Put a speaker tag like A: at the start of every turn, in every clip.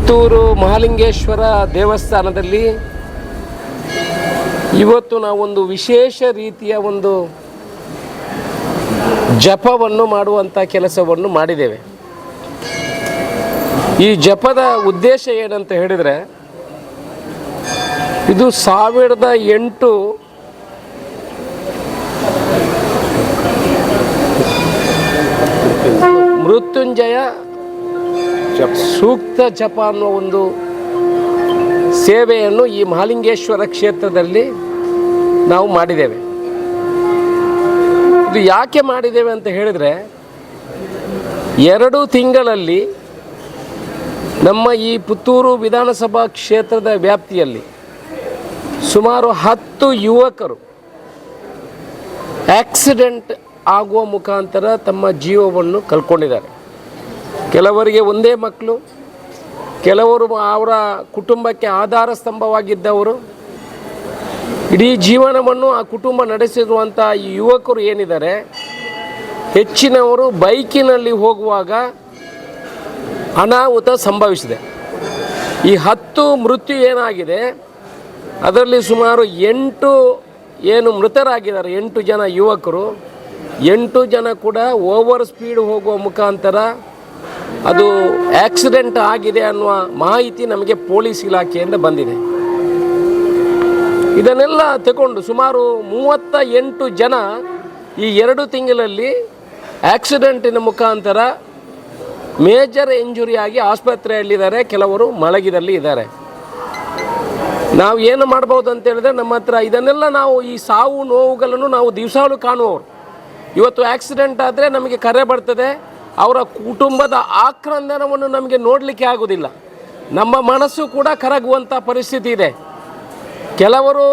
A: ಪುತ್ತೂರು ಮಹಾಲಿಂಗೇಶ್ವರ ದೇವಸ್ಥಾನದಲ್ಲಿ ಇವತ್ತು ನಾವೊಂದು ವಿಶೇಷ ರೀತಿಯ ಒಂದು ಜಪವನ್ನು ಮಾಡುವಂಥ ಕೆಲಸವನ್ನು ಮಾಡಿದ್ದೇವೆ. ಈ ಜಪದ ಉದ್ದೇಶ ಏನಂತ ಹೇಳಿದರೆ, ಇದು 1008 ಮೃತ್ಯುಂಜಯ ಸೂಕ್ತ ಜಪ ಅನ್ನುವ ಒಂದು ಸೇವೆಯನ್ನು ಈ ಮಹಾಲಿಂಗೇಶ್ವರ ಕ್ಷೇತ್ರದಲ್ಲಿ ನಾವು ಮಾಡಿದ್ದೇವೆ. ಇದು ಯಾಕೆ ಮಾಡಿದ್ದೇವೆ ಅಂತ ಹೇಳಿದರೆ, 2 ತಿಂಗಳಲ್ಲಿ ನಮ್ಮ ಈ ಪುತ್ತೂರು ವಿಧಾನಸಭಾ ಕ್ಷೇತ್ರದ ವ್ಯಾಪ್ತಿಯಲ್ಲಿ ಸುಮಾರು 10 ಯುವಕರು ಆಕ್ಸಿಡೆಂಟ್ ಆಗುವ ಮುಖಾಂತರ ತಮ್ಮ ಜೀವವನ್ನು ಕಳ್ಕೊಂಡಿದ್ದಾರೆ. ಕೆಲವರಿಗೆ ಒಂದೇ ಮಕ್ಕಳು, ಕೆಲವರು ಅವರ ಕುಟುಂಬಕ್ಕೆ ಆಧಾರ ಸ್ತಂಭವಾಗಿದ್ದವರು, ಇಡೀ ಜೀವನವನ್ನು ಆ ಕುಟುಂಬ ನಡೆಸಿರುವಂಥ ಈ ಯುವಕರು ಏನಿದ್ದಾರೆ, ಹೆಚ್ಚಿನವರು ಬೈಕಿನಲ್ಲಿ ಹೋಗುವಾಗ ಅನಾಹುತ ಸಂಭವಿಸಿದೆ. ಈ 10 ಮೃತ್ಯು ಏನಾಗಿದೆ, ಅದರಲ್ಲಿ ಸುಮಾರು 8 ಏನು ಮೃತರಾಗಿದ್ದಾರೆ, 8 ಜನ ಯುವಕರು, 8 ಜನ ಕೂಡ ಓವರ್ ಸ್ಪೀಡ್ ಹೋಗುವ ಮುಖಾಂತರ ಅದು ಆಕ್ಸಿಡೆಂಟ್ ಆಗಿದೆ ಅನ್ನುವ ಮಾಹಿತಿ ನಮಗೆ ಪೊಲೀಸ್ ಇಲಾಖೆಯಿಂದ ಬಂದಿದೆ. ಇದನ್ನೆಲ್ಲ ತಗೊಂಡು ಸುಮಾರು 38 ಜನ ಈ 2 ತಿಂಗಳಲ್ಲಿ ಆಕ್ಸಿಡೆಂಟಿನ ಮುಖಾಂತರ ಮೇಜರ್ ಇಂಜುರಿ ಆಗಿ ಆಸ್ಪತ್ರೆಯಲ್ಲಿದ್ದಾರೆ, ಕೆಲವರು ಮಲಗಿದಲ್ಲಿ ಇದ್ದಾರೆ. ನಾವು ಏನು ಮಾಡ್ಬೋದು ಅಂತ ಹೇಳಿದ್ರೆ, ನಮ್ಮ ಹತ್ರ ಇದನ್ನೆಲ್ಲ ನಾವು ಈ ಸಾವು ನೋವುಗಳನ್ನು ನಾವು ದಿವಸಾಲು ಕಾಣುವವರು. ಇವತ್ತು ಆಕ್ಸಿಡೆಂಟ್ ಆದರೆ ನಮಗೆ ಕರೆ ಬರ್ತದೆ, ಅವರ ಕುಟುಂಬದ ಆಕ್ರಂದನವನ್ನು ನಮಗೆ ನೋಡಲಿಕ್ಕೆ ಆಗೋದಿಲ್ಲ. ನಮ್ಮ ಮನಸ್ಸು ಕೂಡ ಕರಗುವಂಥ ಪರಿಸ್ಥಿತಿ ಇದೆ. ಕೆಲವರು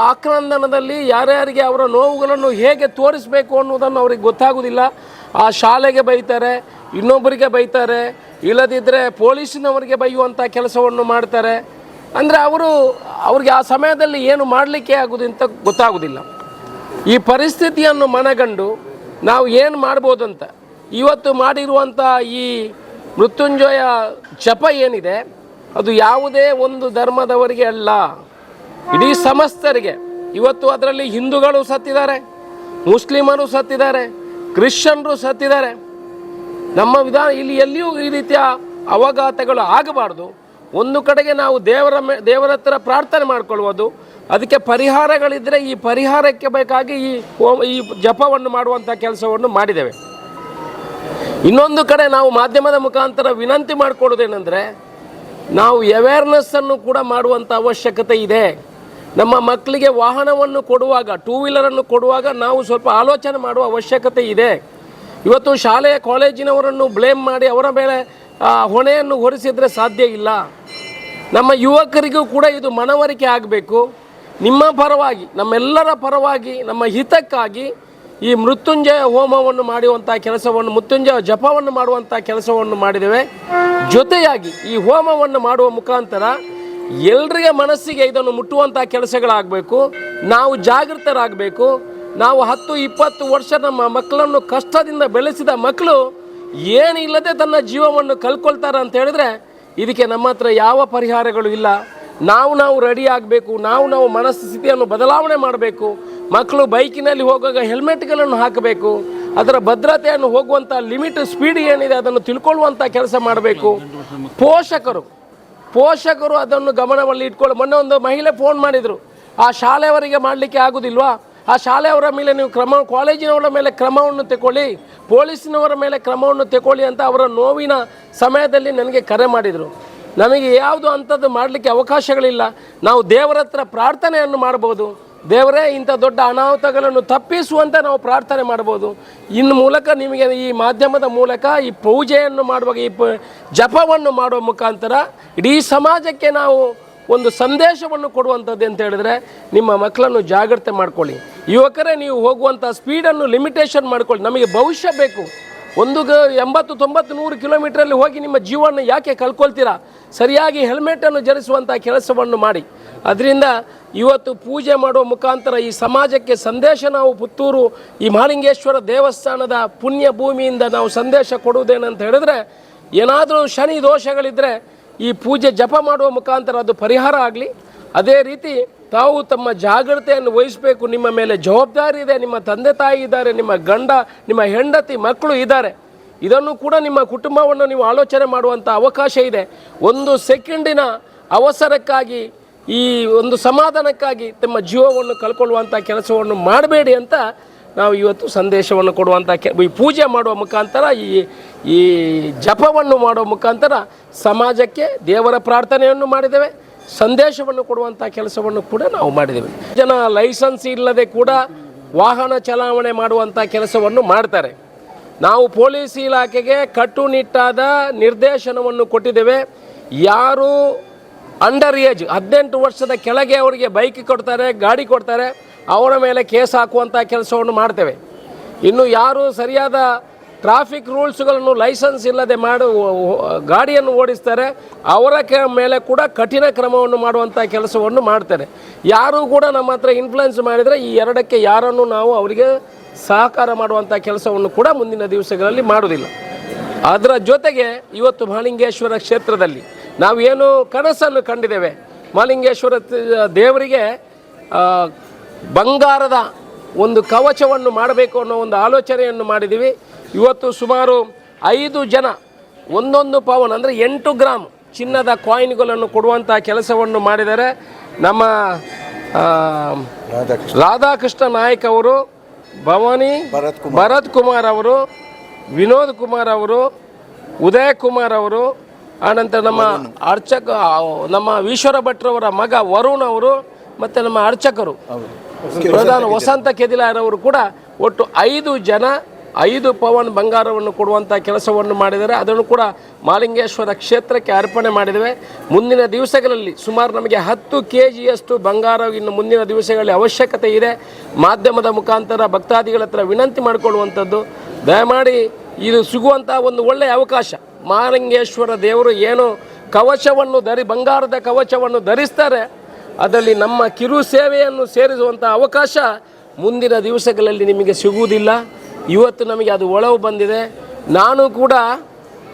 A: ಆಕ್ರಂದನದಲ್ಲಿ ಯಾರ್ಯಾರಿಗೆ ಅವರ ನೋವುಗಳನ್ನು ಹೇಗೆ ತೋರಿಸಬೇಕು ಅನ್ನೋದನ್ನು ಅವ್ರಿಗೆ ಗೊತ್ತಾಗೋದಿಲ್ಲ. ಆ ಶಾಲೆಗೆ ಬೈತಾರೆ, ಇನ್ನೊಬ್ಬರಿಗೆ ಬೈತಾರೆ, ಇಲ್ಲದಿದ್ದರೆ ಪೊಲೀಸಿನವರಿಗೆ ಬೈಯುವಂಥ ಕೆಲಸವನ್ನು ಮಾಡ್ತಾರೆ. ಅಂದರೆ ಅವ್ರಿಗೆ ಆ ಸಮಯದಲ್ಲಿ ಏನು ಮಾಡಲಿಕ್ಕೆ ಆಗೋದು ಅಂತ ಗೊತ್ತಾಗೋದಿಲ್ಲ. ಈ ಪರಿಸ್ಥಿತಿಯನ್ನು ಮನಗಂಡು ನಾವು ಏನು ಮಾಡ್ಬೋದಂತ ಇವತ್ತು ಮಾಡಿರುವಂಥ ಈ ಮೃತ್ಯುಂಜಯ ಜಪ ಏನಿದೆ, ಅದು ಯಾವುದೇ ಒಂದು ಧರ್ಮದವರಿಗೆ ಅಲ್ಲ, ಇಡೀ ಸಮಸ್ತರಿಗೆ. ಇವತ್ತು ಅದರಲ್ಲಿ ಹಿಂದೂಗಳು ಸತ್ತಿದ್ದಾರೆ, ಮುಸ್ಲಿಮರು ಸತ್ತಿದ್ದಾರೆ, ಕ್ರಿಶ್ಚಿಯನ್ರು ಸತ್ತಿದ್ದಾರೆ. ನಮ್ಮ ಇಲ್ಲಿ ಎಲ್ಲಿಯೂ ಈ ರೀತಿಯ ಅವಘಾತಗಳು ಆಗಬಾರ್ದು. ಒಂದು ಕಡೆಗೆ ನಾವು ದೇವರ ಹತ್ರ ಪ್ರಾರ್ಥನೆ ಮಾಡ್ಕೊಳ್ಬೋದು, ಅದಕ್ಕೆ ಪರಿಹಾರಗಳಿದ್ದರೆ ಈ ಪರಿಹಾರಕ್ಕೆ ಬೇಕಾಗಿ ಈ ಜಪವನ್ನು ಮಾಡುವಂಥ ಕೆಲಸವನ್ನು ಮಾಡಿದ್ದೇವೆ. ಇನ್ನೊಂದು ಕಡೆ ನಾವು ಮಾಧ್ಯಮದ ಮುಖಾಂತರ ವಿನಂತಿ ಮಾಡಿಕೊಡೋದೇನೆಂದರೆ, ನಾವು ಅವೇರ್ನೆಸ್ಸನ್ನು ಕೂಡ ಮಾಡುವಂಥ ಅವಶ್ಯಕತೆ ಇದೆ. ನಮ್ಮ ಮಕ್ಕಳಿಗೆ ವಾಹನವನ್ನು ಕೊಡುವಾಗ, 2 ವೀಲರನ್ನು ಕೊಡುವಾಗ ನಾವು ಸ್ವಲ್ಪ ಆಲೋಚನೆ ಮಾಡುವ ಅವಶ್ಯಕತೆ ಇದೆ. ಇವತ್ತು ಶಾಲೆಯ ಕಾಲೇಜಿನವರನ್ನು ಬ್ಲೇಮ್ ಮಾಡಿ ಅವರ ಮೇಲೆ ಹೊಣೆಯನ್ನು ಹೊರಿಸಿದರೆ ಸಾಧ್ಯ ಇಲ್ಲ. ನಮ್ಮ ಯುವಕರಿಗೂ ಕೂಡ ಇದು ಮನವರಿಕೆ ಆಗಬೇಕು. ನಿಮ್ಮ ಪರವಾಗಿ, ನಮ್ಮೆಲ್ಲರ ಪರವಾಗಿ, ನಮ್ಮ ಹಿತಕ್ಕಾಗಿ ಈ ಮೃತ್ಯುಂಜಯ ಹೋಮವನ್ನು ಮಾಡುವಂಥ ಕೆಲಸವನ್ನು, ಮೃತ್ಯುಂಜಯ ಜಪವನ್ನು ಮಾಡುವಂಥ ಕೆಲಸವನ್ನು ಮಾಡಿದ್ದೇವೆ. ಜೊತೆಯಾಗಿ ಈ ಹೋಮವನ್ನು ಮಾಡುವ ಮುಖಾಂತರ ಎಲ್ಲರಿಗೆ ಮನಸ್ಸಿಗೆ ಇದನ್ನು ಮುಟ್ಟುವಂಥ ಕೆಲಸಗಳಾಗಬೇಕು. ನಾವು ಜಾಗೃತರಾಗಬೇಕು. ನಾವು 10-20 ವರ್ಷ ನಮ್ಮ ಮಕ್ಕಳನ್ನು ಕಷ್ಟದಿಂದ ಬೆಳೆಸಿದ ಮಕ್ಕಳು ಏನಿಲ್ಲದೆ ತನ್ನ ಜೀವವನ್ನು ಕಳ್ಕೊಳ್ತಾರೆ ಅಂತ ಹೇಳಿದ್ರೆ, ಇದಕ್ಕೆ ನಮ್ಮ ಹತ್ರ ಯಾವ ಪರಿಹಾರಗಳು ಇಲ್ಲ. ನಾವು ರೆಡಿ ಆಗಬೇಕು. ನಾವು ಮನಸ್ಥಿತಿಯನ್ನು ಬದಲಾವಣೆ ಮಾಡಬೇಕು. ಮಕ್ಕಳು ಬೈಕಿನಲ್ಲಿ ಹೋಗುವಾಗ ಹೆಲ್ಮೆಟ್ಗಳನ್ನು ಹಾಕಬೇಕು. ಅದರ ಭದ್ರತೆಯನ್ನು, ಹೋಗುವಂಥ ಲಿಮಿಟ್ ಸ್ಪೀಡ್ ಏನಿದೆ ಅದನ್ನು ತಿಳ್ಕೊಳ್ಳುವಂಥ ಕೆಲಸ ಮಾಡಬೇಕು. ಪೋಷಕರು ಅದನ್ನು ಗಮನದಲ್ಲಿ ಇಟ್ಕೊಳ್ಳಿ. ಮೊನ್ನೆ ಒಂದು ಮಹಿಳೆ ಫೋನ್ ಮಾಡಿದರು, ಆ ಶಾಲೆಯವರಿಗೆ ಮಾಡಲಿಕ್ಕೆ ಆಗೋದಿಲ್ವಾ, ಆ ಶಾಲೆಯವರ ಮೇಲೆ ನೀವು ಕಾಲೇಜಿನವರ ಮೇಲೆ ಕ್ರಮವನ್ನು ತಗೊಳ್ಳಿ, ಪೊಲೀಸಿನವರ ಮೇಲೆ ಕ್ರಮವನ್ನು ತಗೊಳ್ಳಿ ಅಂತ ಅವರ ನೋವಿನ ಸಮಯದಲ್ಲಿ ನನಗೆ ಕರೆ ಮಾಡಿದರು. ನಮಗೆ ಯಾವುದು ಅಂಥದ್ದು ಮಾಡಲಿಕ್ಕೆ ಅವಕಾಶಗಳಿಲ್ಲ. ನಾವು ದೇವರ ಹತ್ರ ಪ್ರಾರ್ಥನೆಯನ್ನು ಮಾಡ್ಬೋದು. ದೇವರೇ, ಇಂಥ ದೊಡ್ಡ ಅನಾಹುತಗಳನ್ನು ತಪ್ಪಿಸುವಂತೆ ನಾವು ಪ್ರಾರ್ಥನೆ ಮಾಡ್ಬೋದು. ಇನ್ನು ಮೂಲಕ ನಿಮಗೆ ಈ ಮಾಧ್ಯಮದ ಮೂಲಕ ಈ ಪೂಜೆಯನ್ನು ಮಾಡುವಾಗ, ಈ ಜಪವನ್ನು ಮಾಡುವ ಮುಖಾಂತರ ಇಡೀ ಸಮಾಜಕ್ಕೆ ನಾವು ಒಂದು ಸಂದೇಶವನ್ನು ಕೊಡುವಂಥದ್ದು ಅಂತ ಹೇಳಿದ್ರೆ, ನಿಮ್ಮ ಮಕ್ಕಳನ್ನು ಜಾಗ್ರತೆ ಮಾಡ್ಕೊಳ್ಳಿ. ಯುವಕರೇ, ನೀವು ಹೋಗುವಂಥ ಸ್ಪೀಡನ್ನು ಲಿಮಿಟೇಷನ್ ಮಾಡ್ಕೊಳ್ಳಿ. ನಮಗೆ ಭವಿಷ್ಯ ಬೇಕು. 80, 90, 100 ಕಿಲೋಮೀಟ್ರಲ್ಲಿ ಹೋಗಿ ನಿಮ್ಮ ಜೀವನ ಯಾಕೆ ಕಳ್ಕೊಳ್ತೀರಾ? ಸರಿಯಾಗಿ ಹೆಲ್ಮೆಟನ್ನು ಧರಿಸುವಂಥ ಕೆಲಸವನ್ನು ಮಾಡಿ. ಅದರಿಂದ ಇವತ್ತು ಪೂಜೆ ಮಾಡುವ ಮುಖಾಂತರ ಈ ಸಮಾಜಕ್ಕೆ ಸಂದೇಶ ನಾವು ಪುತ್ತೂರು ಈ ಮಹಾಲಿಂಗೇಶ್ವರ ದೇವಸ್ಥಾನದ ಪುಣ್ಯ ಭೂಮಿಯಿಂದ ನಾವು ಸಂದೇಶ ಕೊಡುವುದೇನಂತ ಹೇಳಿದ್ರೆ, ಏನಾದರೂ ಶನಿ ದೋಷಗಳಿದ್ದರೆ ಈ ಪೂಜೆ ಜಪ ಮಾಡುವ ಮುಖಾಂತರ ಅದು ಪರಿಹಾರ ಆಗಲಿ. ಅದೇ ರೀತಿ ತಾವು ತಮ್ಮ ಜಾಗ್ರತೆಯನ್ನು ವಹಿಸಬೇಕು. ನಿಮ್ಮ ಮೇಲೆ ಜವಾಬ್ದಾರಿ ಇದೆ, ನಿಮ್ಮ ತಂದೆ ತಾಯಿ ಇದ್ದಾರೆ, ನಿಮ್ಮ ಗಂಡ, ನಿಮ್ಮ ಹೆಂಡತಿ, ಮಕ್ಕಳು ಇದ್ದಾರೆ. ಇದನ್ನು ಕೂಡ ನಿಮ್ಮ ಕುಟುಂಬವನ್ನು ನೀವು ಆಲೋಚನೆ ಮಾಡುವಂಥ ಅವಕಾಶ ಇದೆ. ಒಂದು ಸೆಕೆಂಡಿನ ಅವಸರಕ್ಕಾಗಿ, ಈ ಒಂದು ಸಮಾಧಾನಕ್ಕಾಗಿ ತಮ್ಮ ಜೀವವನ್ನು ಕಳ್ಕೊಳ್ಳುವಂಥ ಕೆಲಸವನ್ನು ಮಾಡಬೇಡಿ ಅಂತ ನಾವು ಇವತ್ತು ಸಂದೇಶವನ್ನು ಕೊಡುವಂಥ ಈ ಪೂಜೆ ಮಾಡುವ ಮುಖಾಂತರ, ಈ ಜಪವನ್ನು ಮಾಡುವ ಮುಖಾಂತರ ಸಮಾಜಕ್ಕೆ ದೇವರ ಪ್ರಾರ್ಥನೆಯನ್ನು ಮಾಡಿದ್ದೇವೆ, ಸಂದೇಶವನ್ನು ಕೊಡುವಂಥ ಕೆಲಸವನ್ನು ಕೂಡ ನಾವು ಮಾಡಿದ್ದೇವೆ. ಜನ ಲೈಸೆನ್ಸ್ ಇಲ್ಲದೆ ಕೂಡ ವಾಹನ ಚಲಾವಣೆ ಮಾಡುವಂಥ ಕೆಲಸವನ್ನು ಮಾಡ್ತಾರೆ. ನಾವು ಪೊಲೀಸ್ ಇಲಾಖೆಗೆ ಕಟ್ಟುನಿಟ್ಟಾದ ನಿರ್ದೇಶನವನ್ನು ಕೊಟ್ಟಿದ್ದೇವೆ. ಯಾರು ಅಂಡರ್ ಏಜ್ 18 ವರ್ಷದ ಕೆಳಗೆ ಅವರಿಗೆ ಬೈಕ್ ಕೊಡ್ತಾರೆ, ಗಾಡಿ ಕೊಡ್ತಾರೆ, ಅವರ ಮೇಲೆ ಕೇಸ್ ಹಾಕುವಂಥ ಕೆಲಸವನ್ನು ಮಾಡ್ತೇವೆ. ಇನ್ನು ಯಾರು ಸರಿಯಾದ ಟ್ರಾಫಿಕ್ ರೂಲ್ಸ್ಗಳನ್ನು ಲೈಸೆನ್ಸ್ ಇಲ್ಲದೆ ಗಾಡಿಯನ್ನು ಓಡಿಸ್ತಾರೆ, ಅವರ ಮೇಲೆ ಕೂಡ ಕಠಿಣ ಕ್ರಮವನ್ನು ಮಾಡುವಂಥ ಕೆಲಸವನ್ನು ಮಾಡ್ತಾರೆ. ಯಾರು ಕೂಡ ನಮ್ಮ ಹತ್ರ ಇನ್ಫ್ಲುಯೆನ್ಸ್ ಮಾಡಿದರೆ ಈ ಎರಡಕ್ಕೆ ಯಾರನ್ನು ನಾವು ಅವರಿಗೆ ಸಹಕಾರ ಮಾಡುವಂಥ ಕೆಲಸವನ್ನು ಕೂಡ ಮುಂದಿನ ದಿವಸಗಳಲ್ಲಿ ಮಾಡೋದಿಲ್ಲ. ಅದರ ಜೊತೆಗೆ ಇವತ್ತು ಮಹಾಲಿಂಗೇಶ್ವರ ಕ್ಷೇತ್ರದಲ್ಲಿ ನಾವು ಏನು ಕನಸನ್ನು ಕಂಡಿದ್ದೇವೆ, ಮಹಾಲಿಂಗೇಶ್ವರ ದೇವರಿಗೆ ಬಂಗಾರದ ಒಂದು ಕವಚವನ್ನು ಮಾಡಬೇಕು ಅನ್ನೋ ಒಂದು ಆಲೋಚನೆಯನ್ನು ಮಾಡಿದ್ದೀವಿ. ಇವತ್ತು ಸುಮಾರು 5 ಜನ ಒಂದೊಂದು ಪವನ್ ಅಂದರೆ 8 ಗ್ರಾಮ್ ಚಿನ್ನದ ಕಾಯಿನ್ಗಳನ್ನು ಕೊಡುವಂಥ ಕೆಲಸವನ್ನು ಮಾಡಿದ್ದಾರೆ. ನಮ್ಮ ರಾಧಾಕೃಷ್ಣ ನಾಯಕ್ ಅವರು, ಭವಾನಿ ಭರತ್ ಕುಮಾರ್ ಅವರು, ವಿನೋದ್ ಕುಮಾರ್ ಅವರು, ಉದಯ್ ಕುಮಾರ್ ಅವರು, ಆನಂತರ ನಮ್ಮ ಈಶ್ವರ ಭಟ್ರವರ ಮಗ ವರುಣ್ ಅವರು, ಮತ್ತು ನಮ್ಮ ಅರ್ಚಕರು ಪ್ರಧಾನ ವಸಂತ ಕೆದಿಲಾರವರು ಕೂಡ ಒಟ್ಟು 5 ಜನ 5 ಪವನ್ ಬಂಗಾರವನ್ನು ಕೊಡುವಂಥ ಕೆಲಸವನ್ನು ಮಾಡಿದ್ದಾರೆ. ಅದನ್ನು ಕೂಡ ಮಹಾಲಿಂಗೇಶ್ವರ ಕ್ಷೇತ್ರಕ್ಕೆ ಅರ್ಪಣೆ ಮಾಡಿದ್ದೇವೆ. ಮುಂದಿನ ದಿವಸಗಳಲ್ಲಿ ಸುಮಾರು ನಮಗೆ 10 kgಯಷ್ಟು ಬಂಗಾರ ಇನ್ನು ಮುಂದಿನ ದಿವಸಗಳಲ್ಲಿ ಅವಶ್ಯಕತೆ ಇದೆ. ಮಾಧ್ಯಮದ ಮುಖಾಂತರ ಭಕ್ತಾದಿಗಳ ಹತ್ರ ವಿನಂತಿ ಮಾಡಿಕೊಳ್ಳುವಂಥದ್ದು, ದಯಮಾಡಿ ಇದು ಸಿಗುವಂಥ ಒಂದು ಒಳ್ಳೆಯ ಅವಕಾಶ. ಮಹಾಲಿಂಗೇಶ್ವರ ದೇವರು ಏನು ಕವಚವನ್ನು ಬಂಗಾರದ ಕವಚವನ್ನು ಧರಿಸ್ತಾರೆ, ಅದರಲ್ಲಿ ನಮ್ಮ ಕಿರು ಸೇವೆಯನ್ನು ಸೇರಿಸುವಂಥ ಅವಕಾಶ ಮುಂದಿನ ದಿವಸಗಳಲ್ಲಿ ನಿಮಗೆ ಸಿಗುವುದಿಲ್ಲ. ಇವತ್ತು ನಮಗೆ ಅದು ಒಳವು ಬಂದಿದೆ. ನಾನು ಕೂಡ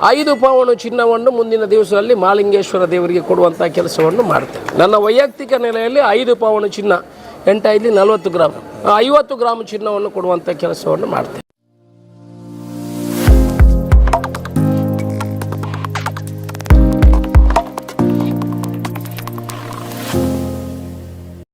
A: 5 ಪವನು ಚಿನ್ನವನ್ನು ಮುಂದಿನ ದಿವಸದಲ್ಲಿ ಮಹಾಲಿಂಗೇಶ್ವರ ದೇವರಿಗೆ ಕೊಡುವಂಥ ಕೆಲಸವನ್ನು ಮಾಡ್ತೇನೆ. ನನ್ನ ವೈಯಕ್ತಿಕ ನೆಲೆಯಲ್ಲಿ 5 ಪವನು ಚಿನ್ನ, 8 5 40 ಗ್ರಾಮ್ 50 ಗ್ರಾಮ್ ಚಿನ್ನವನ್ನು ಕೊಡುವಂಥ ಕೆಲಸವನ್ನು ಮಾಡ್ತೇನೆ.